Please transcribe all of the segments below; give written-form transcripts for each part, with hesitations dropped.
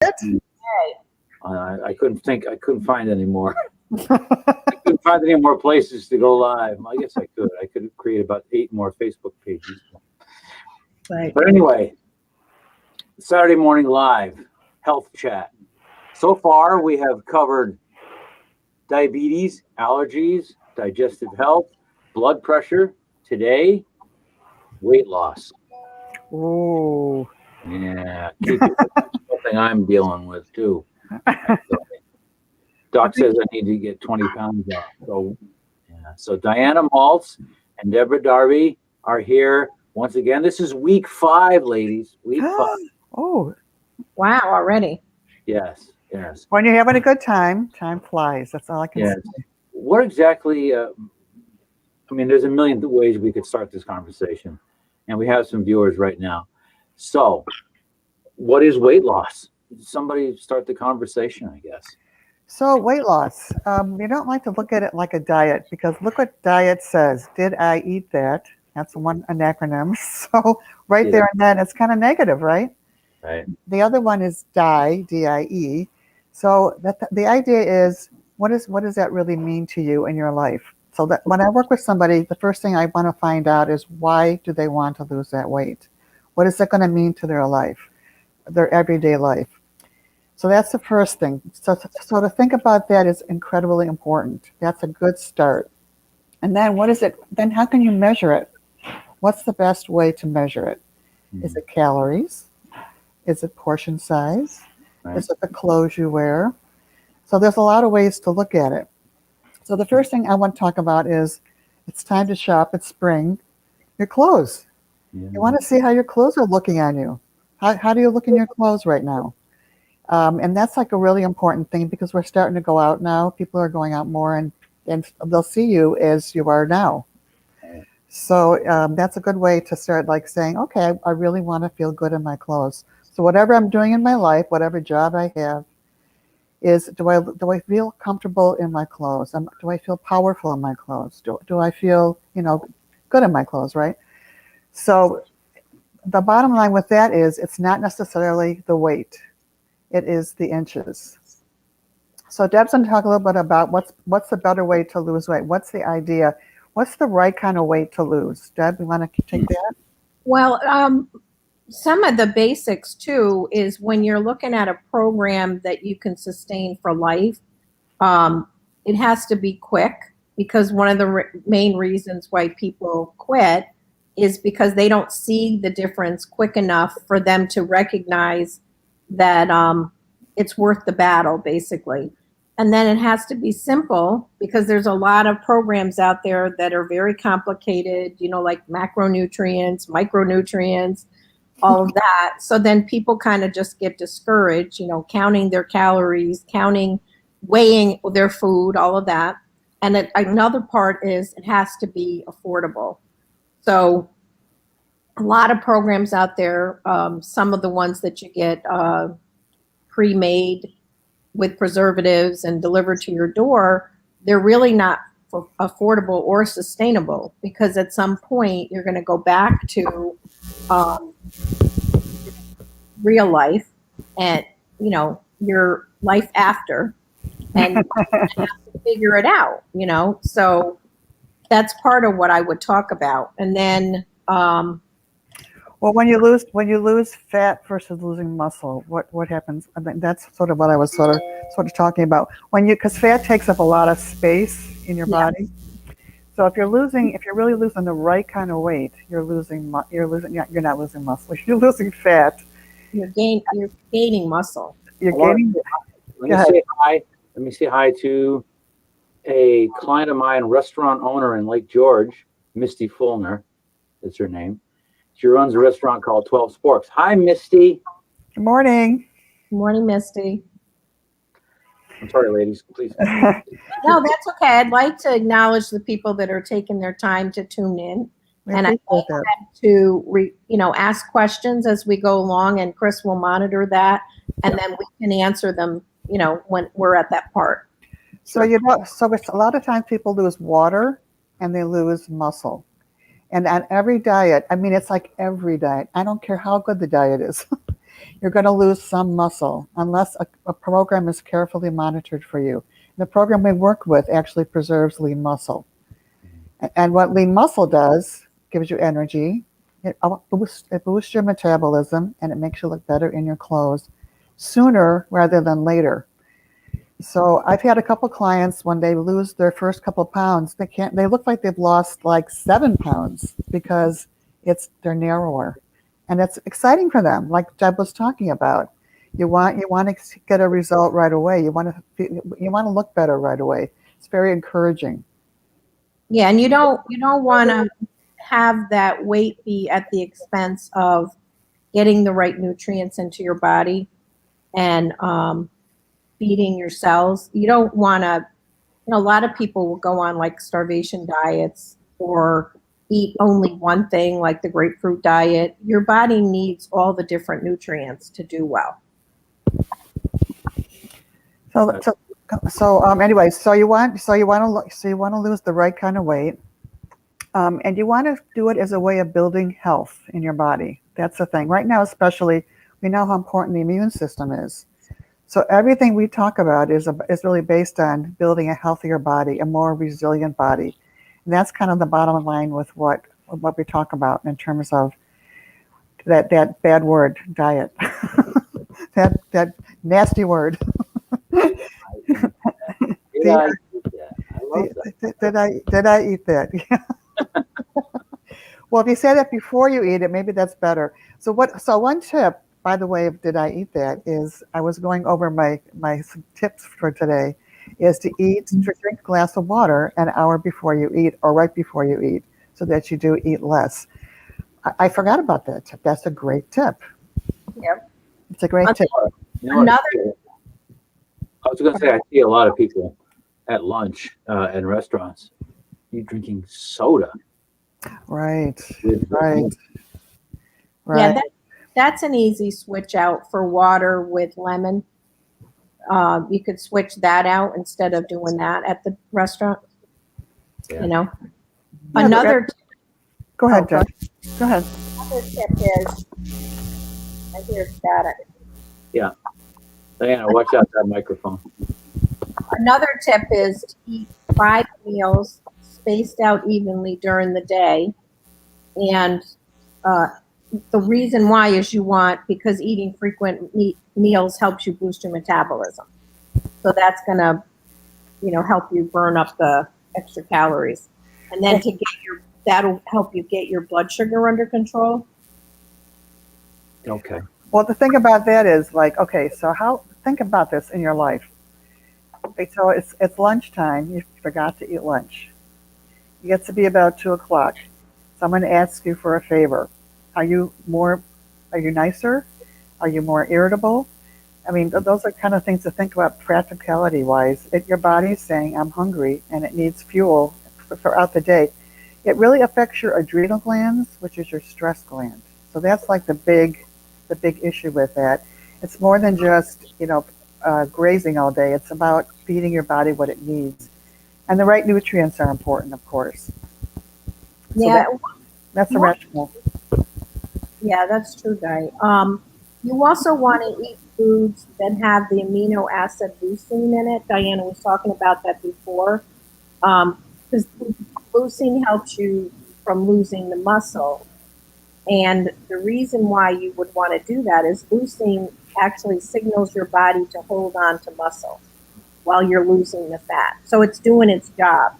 I couldn't find any more. I couldn't find any more places to go live. I guess I could. I could create about 8 more Facebook pages. Right. But anyway, Saturday morning live health chat. So far, we have covered diabetes, allergies, digestive health, blood pressure. Today, weight loss. Oh. Yeah, something I'm dealing with too. Doc says I need to get 20 pounds off. So Diana Maltz and Deborah Darby are here once again. This is week 5, ladies. Week 5. Oh, wow! Already. Yes. When you're having a good time, time flies. That's all I can say. What exactly? There's a million ways we could start this conversation, and we have some viewers right now. So, what is weight loss? Somebody start the conversation, I guess. So weight loss, you don't like to look at it like a diet, because look what diet says. Did I eat that? That's an acronym. So there and then it's kind of negative, right? Right. The other one is die, D-I-E. So the idea is, what does that really mean to you in your life? So that when I work with somebody, the first thing I want to find out is, why do they want to lose that weight? What is that going to mean to their life, their everyday life? So that's the first thing. So to think about that is incredibly important. That's a good start. And then what is it? Then how can you measure it? What's the best way to measure it? Mm-hmm. Is it calories? Is it portion size? Right. Is it the clothes you wear? So there's a lot of ways to look at it. So the first thing I want to talk about is, it's time to shop. It's spring. Your clothes. Yeah. You want to see how your clothes are looking on you. How do you look in your clothes right now? And that's like a really important thing, because we're starting to go out now. People are going out more, and they'll see you as you are now. So that's a good way to start, like saying, okay, I really want to feel good in my clothes. So whatever I'm doing in my life, whatever job I have, is do I feel comfortable in my clothes? Do I feel powerful in my clothes? Do I feel good in my clothes, right? So the bottom line with that is, it's not necessarily the weight. It is the inches. So Deb's going to talk a little bit about what's the better way to lose weight. What's the idea? What's the right kind of weight to lose? Deb, you want to take that? Well, some of the basics too is, when you're looking at a program that you can sustain for life, it has to be quick, because one of the main reasons why people quit is because they don't see the difference quick enough for them to recognize that it's worth the battle, basically. And then it has to be simple, because there's a lot of programs out there that are very complicated, like macronutrients, micronutrients, all of that. So then people kind of just get discouraged, counting their calories, weighing their food, all of that. And another part is, it has to be affordable. So a lot of programs out there, some of the ones that you get pre-made with preservatives and delivered to your door, they're really not affordable or sustainable, because at some point you're going to go back to real life and your life after, and you have to figure it out. So that's part of what I would talk about. And then well, when you lose fat versus losing muscle, what happens? I mean, that's sort of what I was sort of talking about. Because fat takes up a lot of space in your body. So if you're really losing the right kind of weight, you're not losing muscle. You're losing fat. You're gaining muscle. You're gaining. Let me say hi to a client of mine, restaurant owner in Lake George, Misty Fulner, is her name. She runs a restaurant called 12 Sporks. Hi, Misty. Good morning. Good morning, Misty. I'm sorry, ladies. Please. No, that's okay. I'd like to acknowledge the people that are taking their time to tune in. And I want them to ask questions as we go along, and Chris will monitor that, and then we can answer them, when we're at that part. So it's a lot of times people lose water and they lose muscle. And on every diet, it's like every diet. I don't care how good the diet is. you're going to lose some muscle unless a program is carefully monitored for you. The program we work with actually preserves lean muscle. And what lean muscle does, gives you energy, it boosts your metabolism, and it makes you look better in your clothes sooner rather than later. So I've had a couple clients when they lose their first couple pounds, they look like they've lost like 7 pounds because they're narrower. And it's exciting for them, like Deb was talking about. You want to get a result right away. You want to look better right away. It's very encouraging. Yeah, and you don't want to have that weight be at the expense of getting the right nutrients into your body and feeding your cells. You don't want to, a lot of people will go on like starvation diets or eat only one thing like the grapefruit diet. Your body needs all the different nutrients to do well. Anyway, so you want to lose the right kind of weight, and you want to do it as a way of building health in your body. That's the thing. Right now, especially, we know how important the immune system is. So everything we talk about is really based on building a healthier body, a more resilient body, and that's kind of the bottom line with what we talk about in terms of that bad word, diet, that nasty word. Did I eat that? I love that. Did I eat that? Yeah. Well, if you say that before you eat it, maybe that's better. So one tip, by the way, of did I eat that, is I was going over my tips for today, is to drink a glass of water an hour before you eat or right before you eat, so that you do eat less. I forgot about that tip. That's a great tip. Yep. It's a great tip. I was going to say, I see a lot of people at lunch in restaurants, you drinking soda. Right. Yeah, that's an easy switch out for water with lemon. You could switch that out instead of doing that at the restaurant. Yeah. You know, Yeah, another. Go ahead, Jeff. Go ahead. Another tip is, I hear static. Yeah. Diana, watch out that microphone. Another tip is to eat 5 meals spaced out evenly during the day. And the reason why is because eating frequent meals helps you boost your metabolism. So that's going to, help you burn up the extra calories. And then that'll help you get your blood sugar under control. Okay. Well, the thing about that is think about this in your life. So it's lunchtime. You forgot to eat lunch. It gets to be about 2 o'clock. Someone asks you for a favor. Are you nicer? Are you more irritable? I mean, those are kind of things to think about practicality-wise. Your body's saying, I'm hungry, and it needs fuel throughout the day. It really affects your adrenal glands, which is your stress gland. So that's like the big issue with that. It's more than just, grazing all day. It's about feeding your body what it needs. And the right nutrients are important, of course. Yeah. So that's a rational. Yeah, that's true, Guy. You also want to eat foods that have the amino acid leucine in it. Diana was talking about that before. Because leucine helps you from losing the muscle. And the reason why you would want to do that is leucine actually signals your body to hold on to muscle while you're losing the fat. So it's doing its job.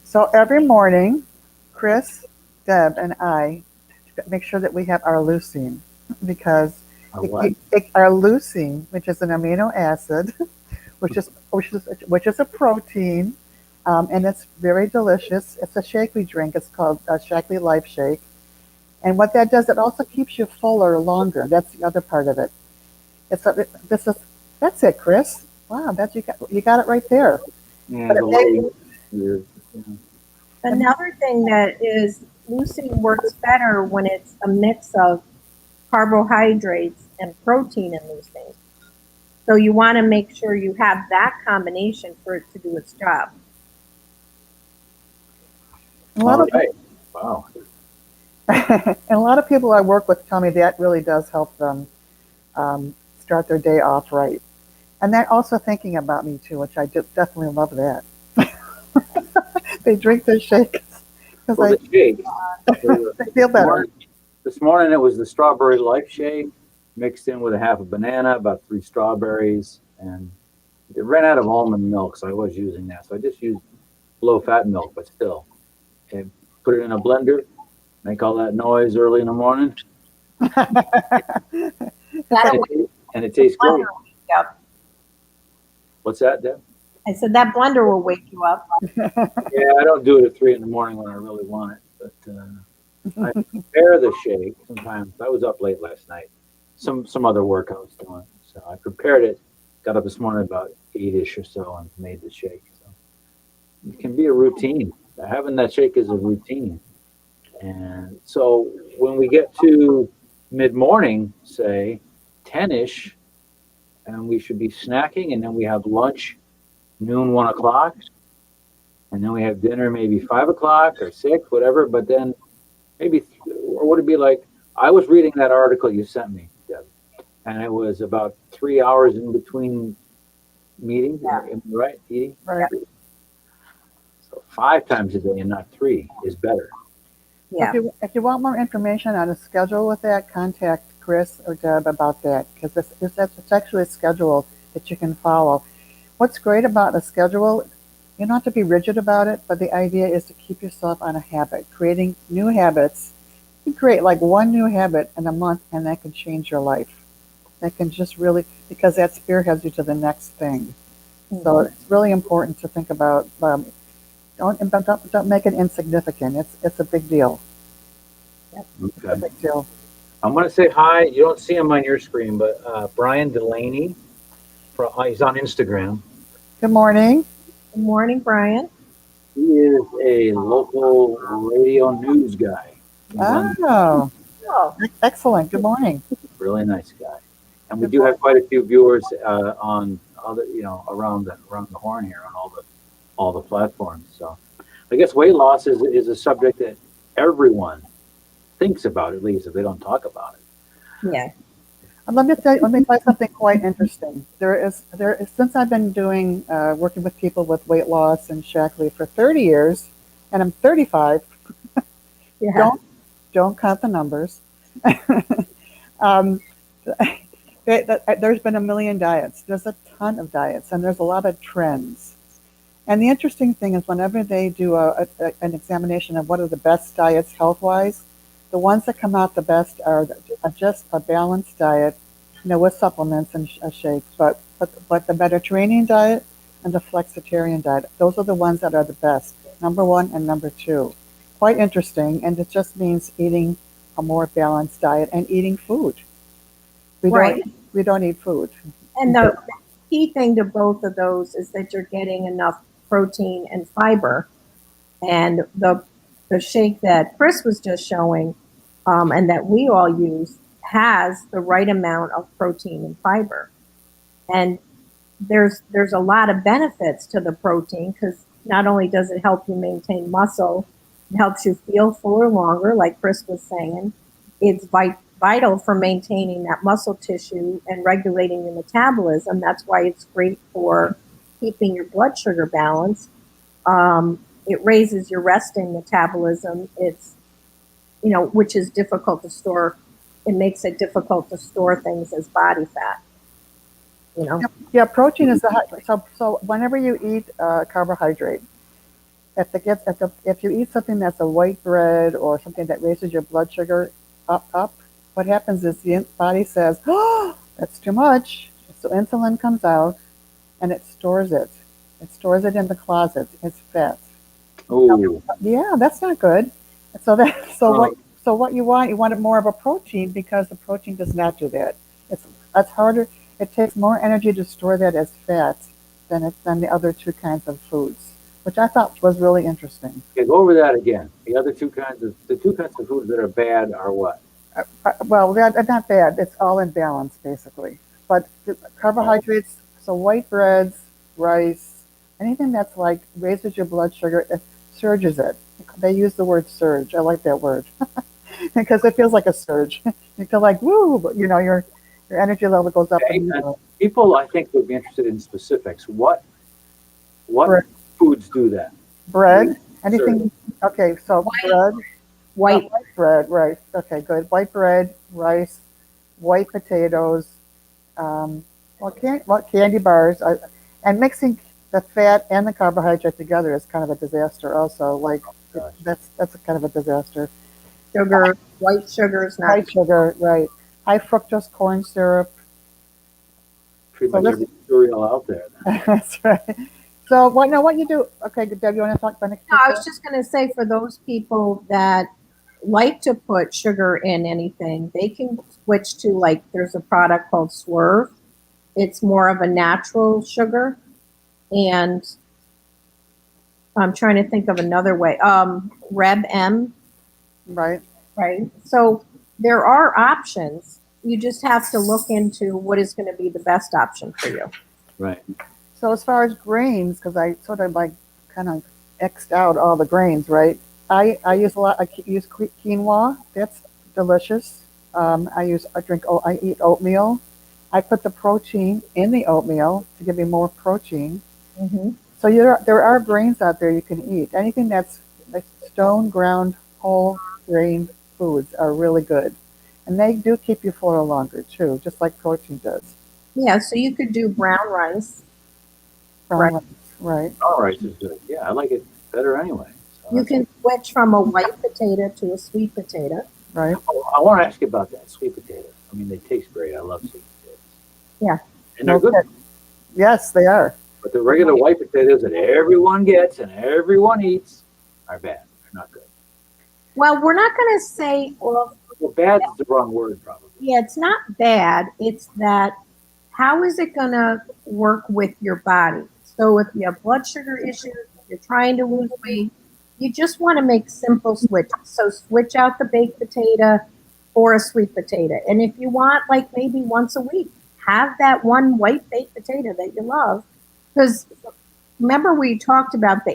So every morning, Chris, Deb, and I make sure that we have our leucine, because our leucine, which is an amino acid, which is a protein, and it's very delicious. It's a shake we drink. It's called Shaklee Life Shake. And what that does, it also keeps you fuller longer. That's the other part of it. That's it, Chris. Wow, you got it right there. Yeah, Another thing that is, leucine works better when it's a mix of carbohydrates and protein in leucine. So you want to make sure you have that combination for it to do its job. All right. Wow. And a lot of people I work with tell me that really does help them start their day off right. And they're also thinking about me too, which I just definitely love that. They drink their shakes because Well, the shake, they feel better. this morning it was the strawberry life shake mixed in with a half a banana, about 3 strawberries, and it ran out of almond milk, so I was using that. So I just used low fat milk, but still, and put it in a blender, make all that noise early in the morning, That and it tastes blender great. will wake you up. What's that, Deb? I said that blender will wake you up. Yeah, I don't do it at 3 in the morning when I really want it, but I prepare the shake sometimes. I was up late last night. Some other work I was doing, so I prepared it. Got up this morning about 8ish or so and made the shake. So it can be a routine. Having that shake is a routine, and so when we get to mid morning, say 10ish, and we should be snacking, and then we have lunch noon 1 o'clock, and then we have dinner maybe 5 o'clock or 6, whatever. But then maybe, or would it be like, I was reading that article you sent me, Deb, and it was about 3 hours in between meetings, Yeah. right? Eating. Right. So 5 times a day and not 3 is better. Yeah. If you want more information on a schedule with that, contact Chris or Deb about that because it's actually a schedule that you can follow. What's great about a schedule, you don't have to be rigid about it, but the idea is to keep yourself on a habit, creating new habits. You create like one new habit in a month, and that can change your life. That can just really, because that spearheads you to the next thing. So it's really important to think about. Don't make it insignificant. It's a big deal. It's a Okay. big deal. I'm going to say hi. You don't see him on your screen, but Brian Delaney, he's on Instagram. Good morning. Good morning, Brian. He is a local radio news guy. He's Oh, Oh, excellent. Good morning. really nice guy, and we do have quite a few viewers on other, around the horn here on all the platforms. So, I guess weight loss is a subject that everyone thinks about, at least if they don't talk about it. yeah. Let me tell you something quite interesting. There is since I've been doing working with people with weight loss and Shackley for 30 years, and I'm 35. Yeah. Don't count the numbers. um, there's been a million diets. There's a ton of diets, and there's a lot of trends. And the interesting thing is, whenever they do an examination of what are the best diets health-wise, the ones that come out the best are just a balanced diet, with supplements and shakes. But the Mediterranean diet and the flexitarian diet, those are the ones that are the best, number one and number two. Quite interesting, and it just means eating a more balanced diet and eating food. Right. We don't eat food. And the key thing to both of those is that you're getting enough protein and fiber. And the shake that Chris was just showing, and that we all use, has the right amount of protein and fiber. And there's a lot of benefits to the protein because not only does it help you maintain muscle, it helps you feel fuller longer, like Chris was saying. It's vital for maintaining that muscle tissue and regulating your metabolism. That's why it's great for keeping your blood sugar balanced. It raises your resting metabolism. It's, which is difficult to store. It makes it difficult to store things as body fat. Yeah, protein is so whenever you eat carbohydrate, if you eat something that's a white bread or something that raises your blood sugar up, what happens is the body says, "Oh, that's too much." So insulin comes out, and it stores it. It stores it in the closet. It's fat. Oh, Yeah, that's not good. So what you want more of a protein because the protein does not do that. It's harder. It takes more energy to store that as fat than the other two kinds of foods, which I thought was really interesting. okay, go over that again. The two kinds of foods that are bad are what? Well, they're not bad. It's all in balance basically. But the carbohydrates, so white breads, rice, anything that's like raises your blood sugar, it surges it. They use the word surge. I like that word. because it feels like a surge. You feel like woo, but your energy level goes up. Okay, And and people, I think, would be interested in specifics. What bread, foods do that? bread, Cereal. anything. Okay, so bread, White. white bread, right? Okay, good. White bread, rice, white potatoes, candy bars, and mixing the fat and the carbohydrate together is kind of a disaster. Also, like Gosh, that's a kind of a disaster. Sugar, white sugar is not. White sugar, right? High fructose corn syrup. pretty So much this, every cereal out there. Then. that's right. So what? Now, what you do? Okay, Deb, you want to talk about next? No, I was just going to say for those people that like to put sugar in anything, they can switch to like there's a product called Swerve. It's more of a natural sugar, and I'm trying to think of another way. Reb M, Right. right? So there are options. You just have to look into what is going to be the best option for you. Right. So as far as grains, because I sort of like kind of X'd out all the grains, right? I use a lot. Use quinoa. That's delicious. I eat oatmeal. I put the protein in the oatmeal to give me more protein. Mm-hmm. So there are grains out there you can eat. Anything that's like stone ground whole grain foods are really good, and they do keep you fuller longer too, just like protein does. Yeah, so you could do brown rice. Brown Right. rice, right? All right, is good. Yeah, I like it better anyway. So You can switch from a white potato to a sweet potato. Right. I want to ask you about that sweet potatoes. I mean, they taste great. I love sweet potatoes. Yeah. And they're good. Okay. Yes, they are. But the regular white potatoes that everyone gets and everyone eats are bad. They're not good. Well, we're not going to say, well, Well, bad is the wrong word, probably. yeah, it's not bad. It's that how is it going to work with your body? So if you have blood sugar issues, if you're trying to lose weight, you just want to make simple switches. So switch out the baked potato for a sweet potato. And if you want, like maybe once a week, have that one white baked potato that you love. Because remember we talked about the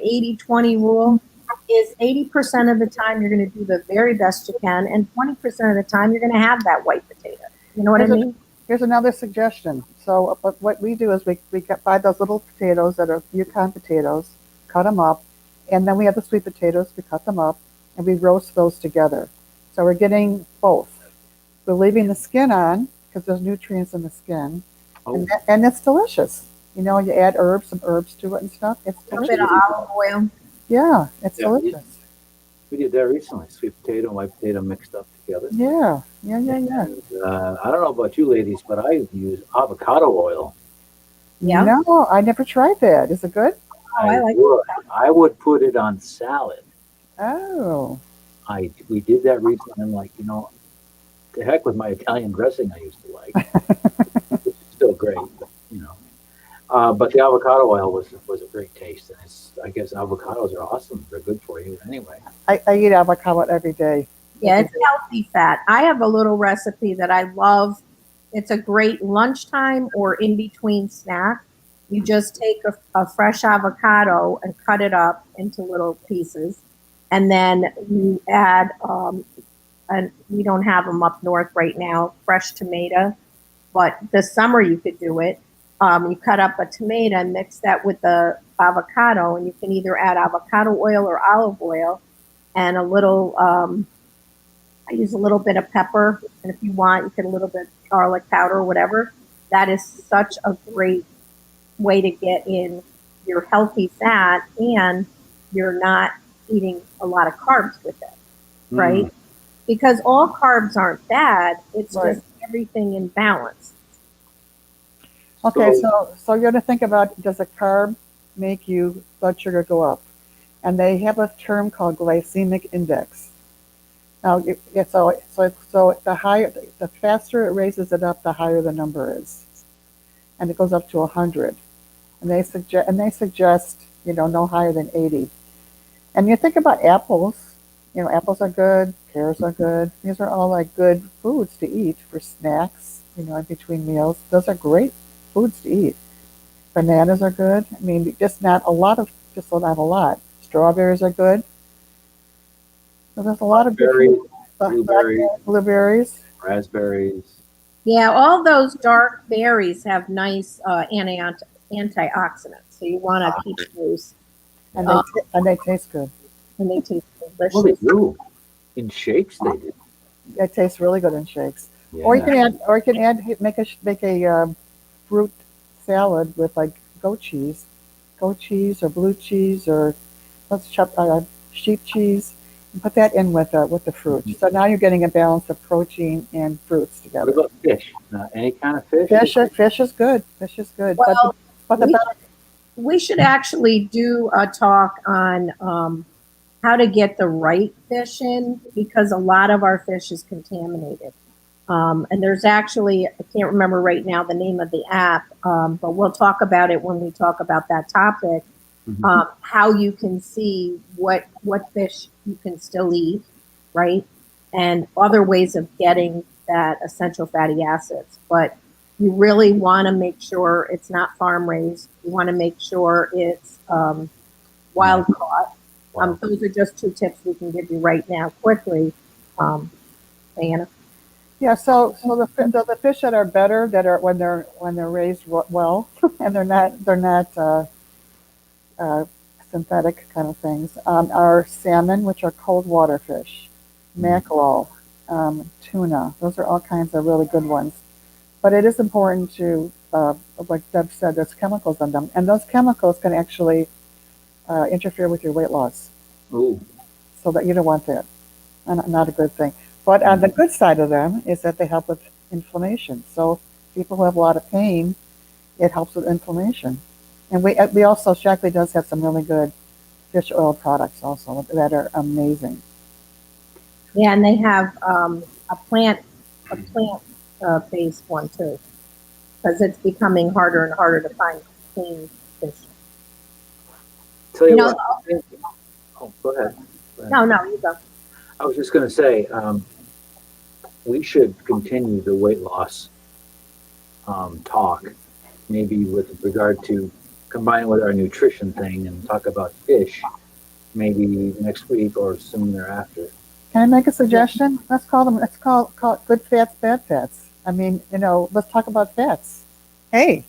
80-20 rule is 80% of the time you're going to do the very best you can, and 20% of the time you're going to have that white potato. You know what I mean? Here's another suggestion. So, but what we do is buy those little potatoes that are Yukon potatoes, cut them up, and then we have the sweet potatoes. We cut them up, and we roast those together. So we're getting both. We're leaving the skin on because there's nutrients in the skin, Oh, and it's delicious. You add some herbs to it and stuff. It's A little delicious. bit of olive oil. Yeah, it's Yeah. delicious. we did that recently. Sweet potato and white potato mixed up together. Yeah. And, I don't know about you ladies, but I use avocado oil. Yeah. No, I never tried that. Is it good? Oh, I like would. I would put it on salad. Oh, We did that recently. I'm like, the heck with my Italian dressing I used to like. Which is still great, but the avocado oil was a great taste, and I guess avocados are awesome. They're good for you anyway. I eat avocado every day. Yeah, it's healthy fat. I have a little recipe that I love. It's a great lunchtime or in between snack. You just take a fresh avocado and cut it up into little pieces. And then you add, and we don't have them up north right now, fresh tomato. But this summer you could do it. You cut up a tomato and mix that with the avocado. And you can either add avocado oil or olive oil and a little, I use a little bit of pepper, and if you want, you can a little bit of garlic powder or whatever. That is such a great way to get in your healthy fat, and you're not eating a lot of carbs with it, right? Because all carbs aren't bad. It's Right. just everything in balance. Okay, so you're going to think about, does a carb make you blood sugar go up? And they have a term called glycemic index. Now, so the faster it raises it up, the higher the number is, and it goes up to 100. And they suggest no higher than 80. And you think about apples. Apples are good. Pears are good. These are all like good foods to eat for snacks. In between meals, those are great foods to eat. Bananas are good. I mean, just not a lot. Strawberries are good. So there's a lot of good Berries, food. blueberries, blueberries. raspberries. Yeah, all those dark berries have nice antioxidants, so you want to keep those, And uh, they taste good. and they taste Well, they delicious. do. In shakes, they do. It tastes really good in shakes. Yeah. Or you can add, make a fruit salad with like goat cheese or blue cheese or let's chop sheep cheese, and put that in with the fruit. Mhm. So now you're getting a balance of protein and fruits What together. about fish? Any kind of fish? Fish is good. Fish is good. Well, But the we better, we should actually do a talk on how to get the right fish in because a lot of our fish is contaminated. And there's actually, I can't remember right now the name of the app, but we'll talk about it when we talk about that topic. Mhm. How you can see what fish you can still eat, right? And other ways of getting that essential fatty acids. But you really want to make sure it's not farm raised. You want to make sure it's wild caught. Wow. Those are just two tips we can give you right now quickly, Diana. yeah. So the fish that are better that are when they're raised well and they're not uh, synthetic kind of things are salmon, which are cold water fish, mackerel, tuna. Those are all kinds of really good ones. But it is important to, like Deb said, there's chemicals in them, and those chemicals can actually interfere with your weight loss. Ooh. So that you don't want that, and not a good thing. But on the good side of them is that they help with inflammation. So people who have a lot of pain, it helps with inflammation. And we also Shaklee does have some really good fish oil products also that are amazing. Yeah, and they have a plant based one too, because it's becoming harder and harder to find clean fish. Tell You you know, what. Oh, go ahead. Go ahead. no, you go. I was just going to say, we should continue the weight loss talk, maybe with regard to combine with our nutrition thing and talk about fish, maybe next week or soon thereafter. Can I make a suggestion? Let's call it good fats, bad fats. I mean, let's talk about fats. Hey,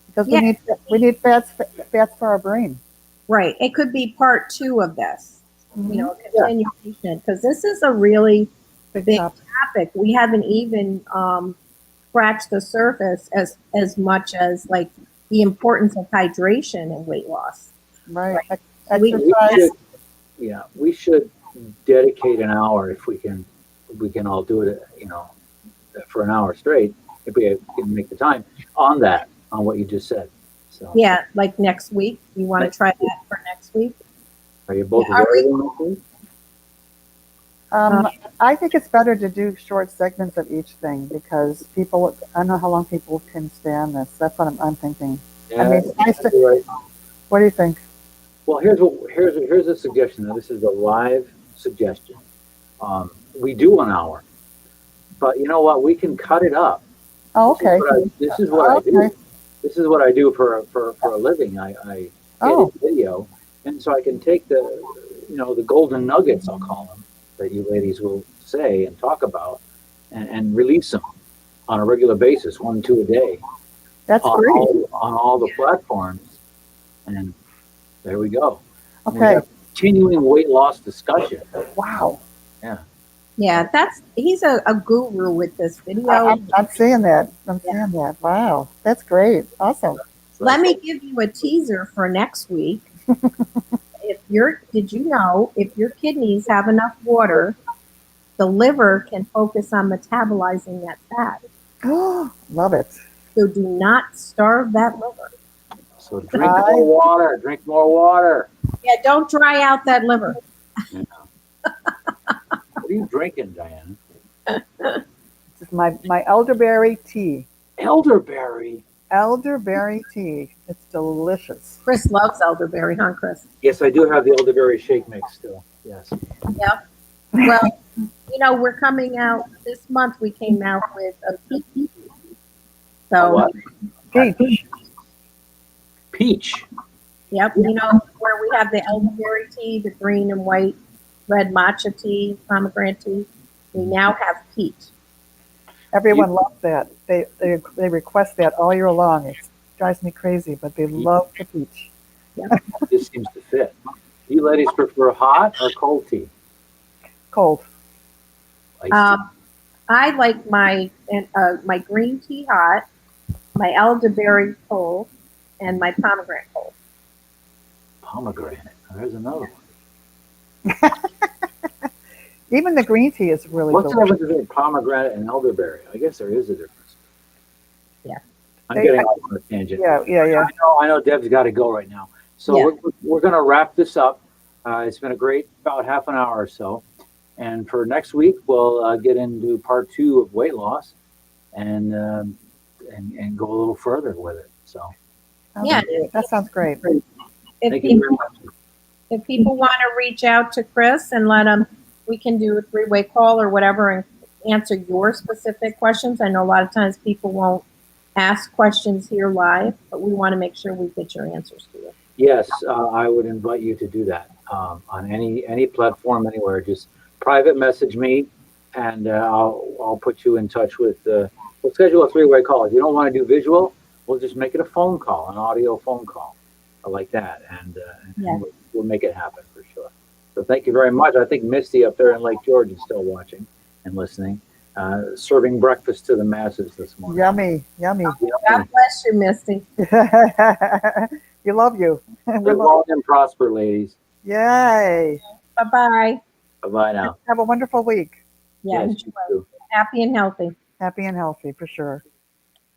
because Yeah, we need fats for our brain. right. It could be part two of this. Hmm. A continuation, because this is a really Big big top. topic. We haven't even scratched the surface as much as like the importance of hydration and weight loss. Right. So we We Exercise. should, yeah, we should dedicate an hour if we can all do it, for an hour straight, if we can make the time on that, on what you just said. So, Yeah, like next week. You want to next try week, that for next week? are you both Are we? available next week? Uh, I think it's better to do short segments of each thing because people, I don't know how long people can stay on this. That's what I'm thinking. I Yeah, mean, it's nice to, you're right. what do you think? Well, here's a suggestion. Now, this is a live suggestion. We do an hour, but you know what? We can cut it up. Oh, okay. This is what I Okay. do. This is what I do for a living. I Oh, edit video, and so I can take the golden nuggets, I'll call them, that you ladies will say and talk about, and release them on a regular basis, 1, 2 a day that's great. on all the platforms, and there we go. And we Okay. have continuing weight loss discussion. Wow. Yeah. yeah, he's a guru with this video. I'm seeing that. I'm Yeah. seeing that. Wow. That's great. Awesome. So Let me give you a teaser for next week. Did you know if your kidneys have enough water, the liver can focus on metabolizing that fat. Love it. So do not starve that liver. So drink more water. Drink more water. Yeah, don't dry out that liver. Yeah. What are you drinking, Diana? This is my elderberry tea. Elderberry. Elderberry tea. It's delicious. Chris loves elderberry, huh, Chris? Yes, I do have the elderberry shake mix still. Yes. Yeah. Well, we're coming out this month. We came out with a peach. So, What? Peach. Peach. yep. Where we have the elderberry tea, the green and white red matcha tea, pomegranate tea. We now have peach. Everyone loves that. They request that all year long. It drives me crazy, but they love the peach. This seems to fit. You ladies prefer hot or cold tea? Cold. Iced I like my green tea hot, my elderberry cold, and my pomegranate cold. pomegranate. There's another one. Even the green tea is really What's the delicious. difference between pomegranate and elderberry? I guess there is a difference. Yeah. I'm getting off on a tangent. Yeah. I know Deb's got to go right now. So Yeah. we're going to wrap this up. It's been a great about half an hour or so. And for next week, we'll get into part 2 of weight loss and go a little further with it. So Yeah. That sounds great. If thank you very people, much. if people want to reach out to Chris and let him, we can do a 3-way call or whatever and answer your specific questions. I know a lot of times people won't ask questions here live, but we want to make sure we get your answers to you. Yes, I would invite you to do that on any platform, anywhere. Just private message me, and I'll put you in touch with. We'll schedule a 3-way call. If you don't want to do visual, we'll just make it a phone call, an audio phone call, like that, and Yeah. we'll make it happen for sure. So thank you very much. I think Misty up there in Lake George is still watching and listening, serving breakfast to the masses this morning. Yummy. God bless you, Misty. We love you. Live long and prosper, ladies. Yay. Bye-bye. Bye now. Have a wonderful week. Yeah, Yes, you too. happy and healthy. Happy and healthy for sure.